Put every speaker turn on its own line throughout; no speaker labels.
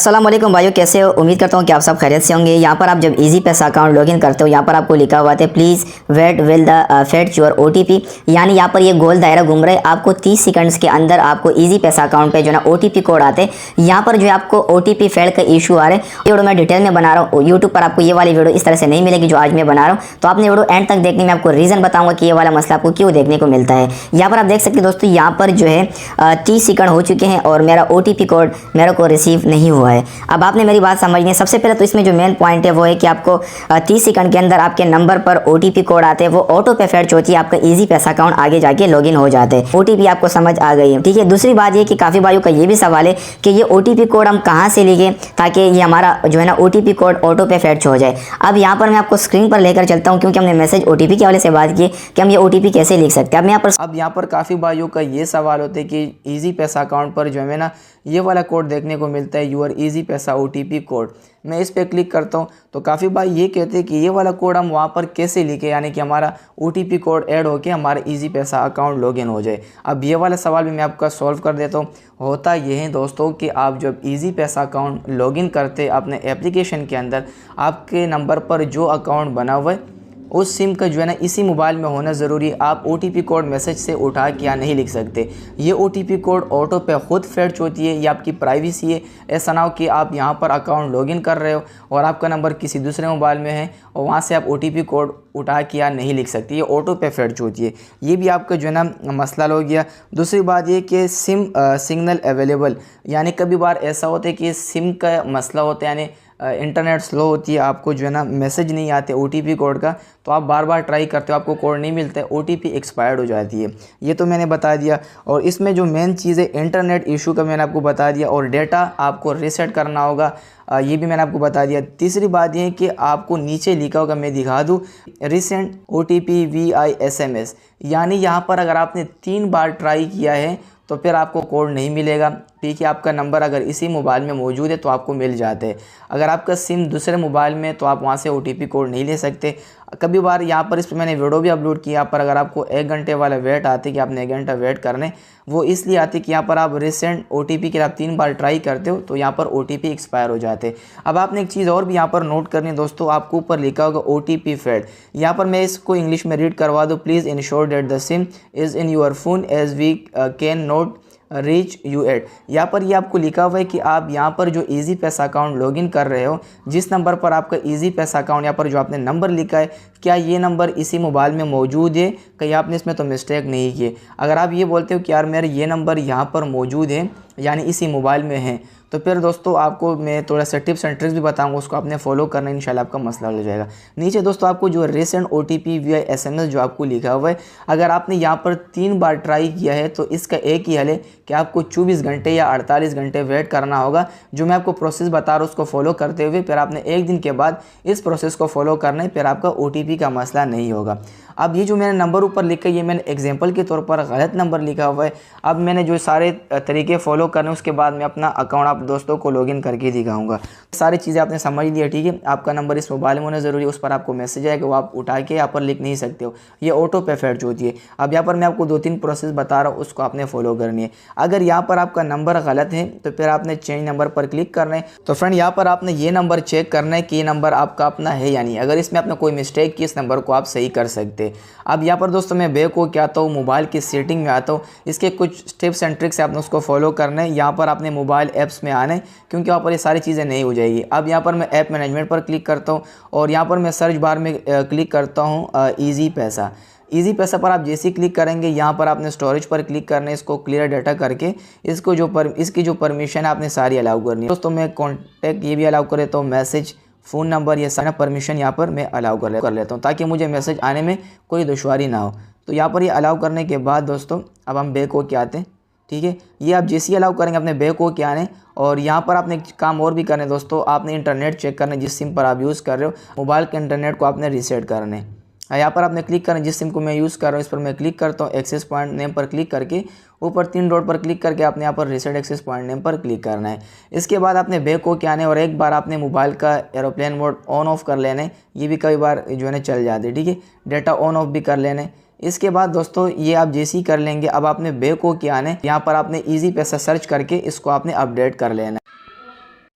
अस्सलाम वालेकुम भाइयों, कैसे हो? उम्मीद करता हूँ कि आप सब खैरियत से होंगे। यहाँ पर आप जब इजी पैसा अकाउंट लॉगिन करते हो, यहाँ पर आपको लिखा हुआ है please wait while the fetch your OTP. यानी यहाँ पर ये गोल दायरा घूम रहा है। आपको 30 सेकंड्स के अंदर आपको इजी पैसा अकाउंट पे जो ना ओटीपी कोड आते हैं। यहाँ पर जो है आपको ओटीपी फेड का इशू आ रहा है। ये वीडियो मैं डिटेल में बना रहा हूँ। यूट्यूब पर आपको ये वाली वीडियो इस तरह से नहीं मिलेगी जो आज मैं बना रहा हूँ। तो आपने वीडियो एंड तक देखने में आपको रीज़न बताऊंगा कि ये वाला मसला आपको क्यों देखने को मिलता है। यहाँ पर आप देख सकते हैं दोस्तों, यहाँ पर जो है 30 सेकंड हो चुके हैं और मेरा ओटीपी कोड मेरे को रिसीव नहीं हुआ है। अब आपने मेरी बात समझनी है। सबसे पहले तो इसमें जो मेन पॉइंट है वो है कि आपको 30 सेकंड के अंदर आपके नंबर पर ओटीपी कोड आते हैं। वो ऑटो पे फेच होती है, आपका इजी पैसा अकाउंट आगे जाके लॉगिन हो जाते हैं। ओटीपी आपको समझ आ गई है, ठीक है। दूसरी बात ये कि काफ़ी भाइयों का ये भी सवाल है कि ये ओटीपी कोड हम कहाँ से लिखें ताकि ये हमारा जो है ना ओटीपी कोड ऑटो पे फेच हो जाए। अब यहाँ पर मैं आपको स्क्रीन पर लेकर चलता हूँ, क्योंकि हमने मैसेज ओटीपी के हवाले से बात की कि हम ये ओटीपी कैसे लिख सकते हैं। अब यहाँ पर
काफ़ी भाइयों का ये सवाल होता है कि इजी पैसा अकाउंट पर जो है ना ये वाला कोड देखने को मिलता है, यूर इजी पैसा ओटीपी कोड। मैं इस पर क्लिक करता हूँ तो काफ़ी भाई ये कहते हैं कि ये वाला कोड हम वहाँ पर कैसे लिखें, यानी कि हमारा ओटीपी कोड ऐड होके हमारा इजी पैसा अकाउंट लॉगिन हो जाए। अब ये वाला सवाल भी मैं आपका सॉल्व कर देता हूँ। होता ये है दोस्तों कि आप जब इजी पैसा अकाउंट लॉगिन करते अपने एप्लीकेशन के अंदर, आपके नंबर पर जो अकाउंट बना हुआ है उस सिम का जो है ना इसी मोबाइल में होना ज़रूरी है। आप ओटीपी कोड मैसेज से उठा के या नहीं लिख सकते। ये ओटीपी कोड ऑटो पे खुद फेच होती है। ये आपकी प्राइवेसी है। ऐसा ना हो कि आप यहाँ पर अकाउंट लॉगिन कर रहे हो और आपका नंबर किसी दूसरे मोबाइल में है और वहाँ से आप ओटीपी कोड उठा के या नहीं लिख सकती। ये ऑटो पे फेच होती है। ये भी आपका जो है ना मसला हो गया। दूसरी बात ये कि सिम सिग्नल अवेलेबल, यानी कभी बार ऐसा होता है कि सिम का मसला होता है, यानी इंटरनेट स्लो होती है, आपको जो है ना मैसेज नहीं आते ओटीपी कोड का, तो आप बार बार ट्राई करते हो, आपको कोड नहीं मिलता है, ओटीपी एक्सपायर्ड हो जाती है। ये तो मैंने बता दिया। और इसमें जो मेन चीज़ है इंटरनेट इशू का मैंने आपको बता दिया, और डेटा आपको रीसेट करना होगा, ये भी मैंने आपको बता दिया। तीसरी बात ये है कि आपको नीचे लिखा होगा, मैं दिखा दूँ, रिसेंट ओटीपी VISMS, यानी यहाँ पर अगर आपने 3 बार ट्राई किया है तो फिर आपको कोड नहीं मिलेगा। ठीक है, आपका नंबर अगर इसी मोबाइल में मौजूद है तो आपको मिल जाते हैं। अगर आपका सिम दूसरे मोबाइल में तो आप वहाँ से ओटीपी कोड नहीं ले सकते। कभी बार यहाँ पर इस पर मैंने वीडियो भी अपलोड किया, पर अगर आपको 1 घंटे वाला वेट आते कि आपने 1 घंटा वेट करने, वो इसलिए आते कि यहाँ पर आप रिसेंट ओटीपी के आप 3 बार ट्राई करते हो तो यहाँ पर ओटीपी एक्सपायर हो जाते। अब आपने एक चीज़ और भी यहाँ पर नोट करनी है दोस्तों, आपको ऊपर लिखा होगा ओटीपी फेड। यहाँ पर मैं इसको इंग्लिश में रीड करवा दूँ, please ensure that the SIM is in your phone as we can not reach you at. यहाँ पर ये आपको लिखा हुआ है कि आप यहाँ पर जो इजी पैसा अकाउंट लॉगिन कर रहे हो, जिस नंबर पर आपका इजी पैसा अकाउंट, यहाँ पर जो आपने नंबर लिखा है, क्या ये नंबर इसी मोबाइल में मौजूद है, कहीं आपने इसमें तो मिस्टेक नहीं की। अगर आप ये बोलते हो कि यार मेरा ये नंबर यहाँ पर मौजूद है, यानी इसी मोबाइल में है, तो फिर दोस्तों आपको मैं थोड़ा सा टिप्स एंड ट्रिक्स भी बताऊंगा, उसको आपने फॉलो करना, इंशाल्लाह आपका मसला हो जाएगा। नीचे दोस्तों आपको जो रिसेंट ओटीपी VISMS जो आपको लिखा हुआ है, अगर आपने यहाँ पर 3 बार ट्राई किया है तो इसका एक ही हल है कि आपको 24 घंटे या 48 घंटे वेट करना होगा। जो मैं आपको प्रोसेस बता रहा हूँ उसको फॉलो करते हुए फिर आपने 1 दिन के बाद इस प्रोसेस को फॉलो करना है, फिर आपका ओटीपी का मसला नहीं होगा। अब ये जो मैंने नंबर ऊपर लिखा है, ये मैंने एग्जांपल के तौर पर गलत नंबर लिखा हुआ है। अब मैंने जो सारे तरीके फॉलो करने उसके बाद मैं अपना अकाउंट आप दोस्तों को लॉगिन करके दिखाऊंगा। सारी चीज़ें आपने समझ लिया, ठीक है। आपका नंबर इस मोबाइल में होना ज़रूरी है, उस पर आपको मैसेज आएगा, वो आप उठा के यहाँ पर लिख नहीं सकते हो, ये ऑटो पे फेच होती है। अब यहाँ पर मैं आपको 2-3 प्रोसेस बता रहा हूँ, उसको आपने फॉलो करनी है। अगर यहाँ पर आपका नंबर गलत है तो फिर आपने चेंज नंबर पर क्लिक करना है। तो फ्रेंड यहाँ पर आपने ये नंबर चेक करना है कि ये नंबर आपका अपना है या नहीं। अगर इसमें आपने कोई मिस्टेक की, इस नंबर को आप सही कर सकते। अब यहाँ पर दोस्तों मैं बैक हो के आता हूँ, मोबाइल की सेटिंग में आता हूँ। इसके कुछ टिप्स एंड ट्रिक्स आपने उसको फॉलो करना है। यहाँ पर आपने मोबाइल ऐप्स में आना है, क्योंकि यहाँ पर ये सारी चीज़ें नहीं हो जाएगी। अब यहाँ पर मैं ऐप मैनेजमेंट पर क्लिक करता हूँ और यहाँ पर मैं सर्च बार में क्लिक करता हूँ इजी पैसा। इजी पैसा पर आप जैसे ही क्लिक करेंगे, यहाँ पर आपने स्टोरेज पर क्लिक करना है, इसको क्लियर डाटा करके इसको इसकी जो परमिशन है आपने सारी अलाउ करनी है। दोस्तों मैं कॉन्टैक्ट ये भी अलाउ कर लेता हूँ, मैसेज, फ़ोन नंबर, ये सारा परमिशन यहाँ पर मैं अलाउ कर लेता हूँ, ताकि मुझे मैसेज आने में कोई दुश्वारी ना हो। तो यहाँ पर ये अलाउ करने के बाद दोस्तों अब हम बैक हो के आते हैं, ठीक है। ये आप जैसे ही अलाउ करेंगे अपने बैक हो के आने, और यहाँ पर आपने एक काम और भी करना है दोस्तों, आपने इंटरनेट चेक करना है। जिस सिम पर आप यूज़ कर रहे हो मोबाइल के इंटरनेट को आपने रीसेट करना है। यहाँ पर आपने क्लिक करना है, जिस सिम को मैं यूज़ कर रहा हूँ इस पर मैं क्लिक करता हूँ। एक्सेस पॉइंट नेम पर क्लिक करके ऊपर 3 डॉट पर क्लिक करके आपने यहाँ पर रीसेट एक्सेस पॉइंट नेम पर क्लिक करना है। इसके बाद आपने बैक हो के आने और एक बार आपने मोबाइल का एरोप्लेन मोड ऑन ऑफ कर लेना है। ये भी कई बार जो है ना चल जाते हैं, ठीक है। डेटा ऑन ऑफ भी कर लेना है। इसके बाद दोस्तों ये आप जैसे ही कर लेंगे, अब आपने बैक हो के आने, यहाँ पर आपने इजी पैसा सर्च करके इसको आपने अपडेट कर लेना है।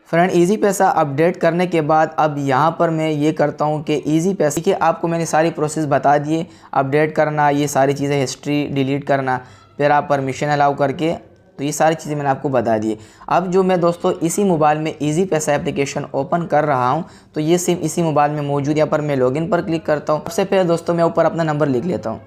फ्रेंड इजी पैसा अपडेट करने के बाद अब यहाँ पर मैं ये करता हूँ कि इजी पैसा के आपको मैंने सारी प्रोसेस बता दिए, अपडेट करना, ये सारी चीज़ें, हिस्ट्री डिलीट करना, फिर आप परमिशन अलाउ करके, तो ये सारी चीज़ें मैंने आपको बता दी। अब जो मैं दोस्तों इसी मोबाइल में इजी पैसा एप्लीकेशन ओपन कर रहा हूँ, तो ये सिम इसी मोबाइल में मौजूद। यहाँ पर मैं लॉगिन पर क्लिक करता हूँ। सबसे पहले दोस्तों मैं ऊपर अपना नंबर लिख लेता हूँ।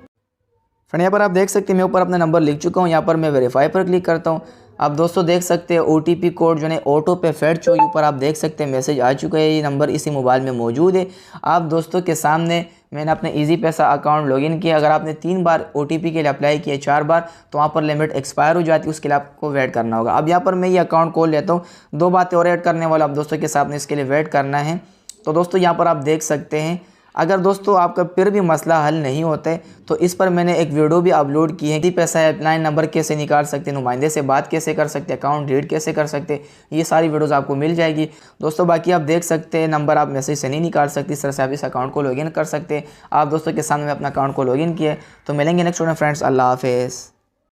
फ्रेंड यहाँ पर आप देख सकते हैं मैं ऊपर अपना नंबर लिख चुका हूँ। यहाँ पर मैं वेरीफाई पर क्लिक करता हूँ। आप दोस्तों देख सकते हैं OTP कोड जो है ऑटो पे फेड चो, ऊपर आप देख सकते हैं मैसेज आ चुका है। ये नंबर इसी मोबाइल में मौजूद है। आप दोस्तों के सामने मैंने अपने इजी पैसा अकाउंट लॉगिन किया। अगर आपने 3 बार OTP के लिए अप्लाई किया, 4 बार, तो वहाँ पर लिमिट एक्सपायर हो जाती है, उसके लिए आपको वेट करना होगा। अब यहाँ पर मैं ये अकाउंट खोल लेता हूँ। 2 बातें और ऐड करने वाला आप दोस्तों के सामने, इसके लिए वेट करना है। तो दोस्तों यहाँ पर आप देख सकते हैं, अगर दोस्तों आपका फिर भी मसला हल नहीं होता है तो इस पर मैंने एक वीडियो भी अपलोड की है कि पैसा हेल्पलाइन नंबर कैसे निकाल सकते हैं, नुमाइंदे से बात कैसे कर सकते हैं, अकाउंट डिलीट कैसे कर सकते हैं, ये सारी वीडियोस आपको मिल जाएगी दोस्तों। बाकी आप देख सकते हैं नंबर आप मैसेज से नहीं निकाल सकते, इस तरह से आप इस अकाउंट को लॉगिन कर सकते हैं। आप दोस्तों के सामने मैं अपना अकाउंट को लॉगिन किया। तो मिलेंगे नेक्स्ट वीडियो में फ्रेंड्स, अल्लाह हाफिज़।